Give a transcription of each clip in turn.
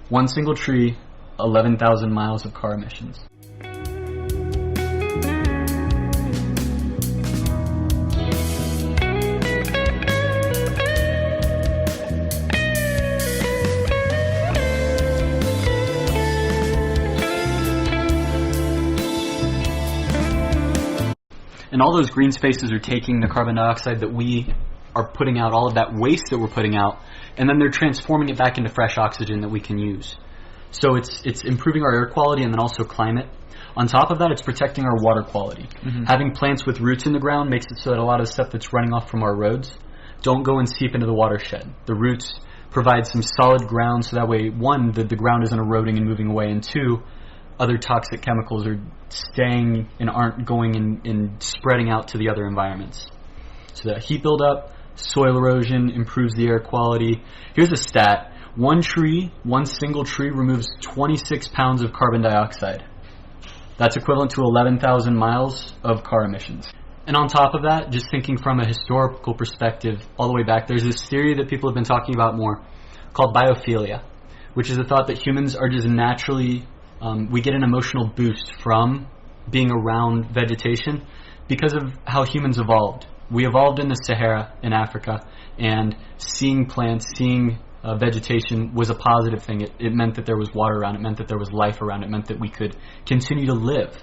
One single tree, 11,000 miles of car emissions. And all those green spaces are taking the carbon dioxide that we are putting out, all of that waste that we're putting out, and then they're transforming it back into fresh oxygen that we can use. So it's improving our air quality and then also climate. On top of that, it's protecting our water quality. Having plants with roots in the ground makes it so that a lot of the stuff that's running off from our roads don't go and seep into the watershed. The roots provide some solid ground, so that way, one, the ground isn't eroding and moving away, and two, other toxic chemicals are staying and aren't going and spreading out to the other environments. So that heat buildup, soil erosion, improves the air quality. Here's a stat. One single tree removes 26 pounds of carbon dioxide. That's equivalent to 11,000 miles of car emissions. And on top of that, just thinking from a historical perspective all the way back, there's this theory that people have been talking about more called biophilia, which is the thought that humans are just naturally we get an emotional boost from being around vegetation because of how humans evolved. We evolved in the Sahara in Africa, and seeing plants, seeing vegetation was a positive thing. It meant that there was water around, it meant that there was life around, it meant that we could continue to live.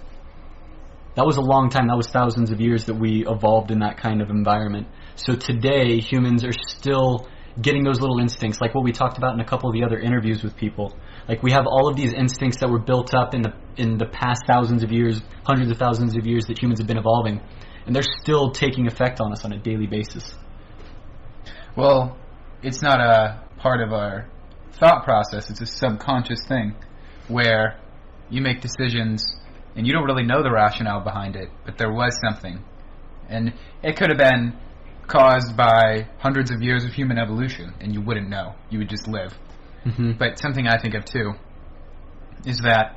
That was a long time, that was thousands of years that we evolved in that kind of environment. So today, humans are still getting those little instincts, like what we talked about in a couple of the other interviews with people. Like, we have all of these instincts that were built up in the past thousands of years, hundreds of thousands of years that humans have been evolving, and they're still taking effect on us on a daily basis. Well, it's not a part of our thought process, it's a subconscious thing where you make decisions and you don't really know the rationale behind it, but there was something. And it could have been caused by hundreds of years of human evolution, and you wouldn't know. You would just live. But something I think of too is that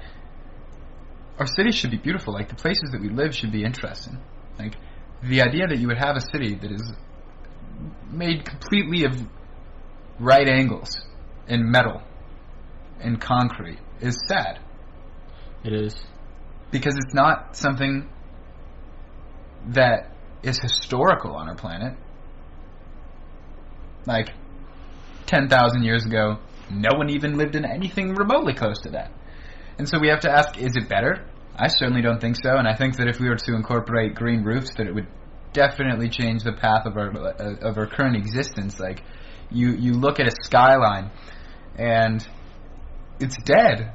our cities should be beautiful. Like, the places that we live should be interesting. Like, the idea that you would have a city that is made completely of right angles and metal and concrete is sad. It is. Because it's not something that is historical on our planet. Like, 10,000 years ago, no one even lived in anything remotely close to that. And so we have to ask, is it better? I certainly don't think so, and I think that if we were to incorporate green roofs, that it would definitely change the path of our current existence. Like, you look at a skyline, and it's dead.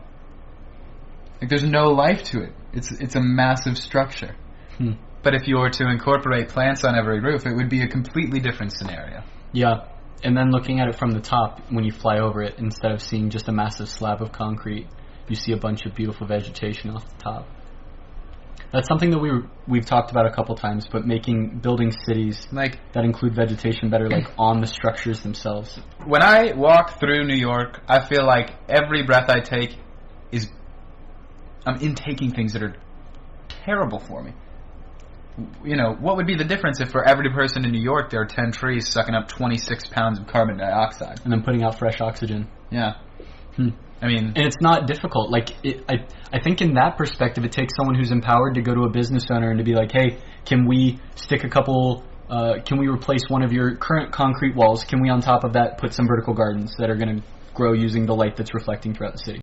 Like, there's no life to it. It's a massive structure. But if you were to incorporate plants on every roof, it would be a completely different scenario. Yeah, and then looking at it from the top, when you fly over it, instead of seeing just a massive slab of concrete, you see a bunch of beautiful vegetation off the top. That's something that we've talked about a couple times, but building cities like that include vegetation better, like on the structures themselves. When I walk through New York, I feel like every breath I take I'm intaking things that are terrible for me. You know, what would be the difference if for every person in New York there are 10 trees sucking up 26 pounds of carbon dioxide? And then putting out fresh oxygen. Yeah. I mean... And it's not difficult. Like, I think in that perspective, it takes someone who's empowered to go to a business owner and to be like, hey, can we replace one of your current concrete walls? Can we on top of that put some vertical gardens that are going to grow using the light that's reflecting throughout the city?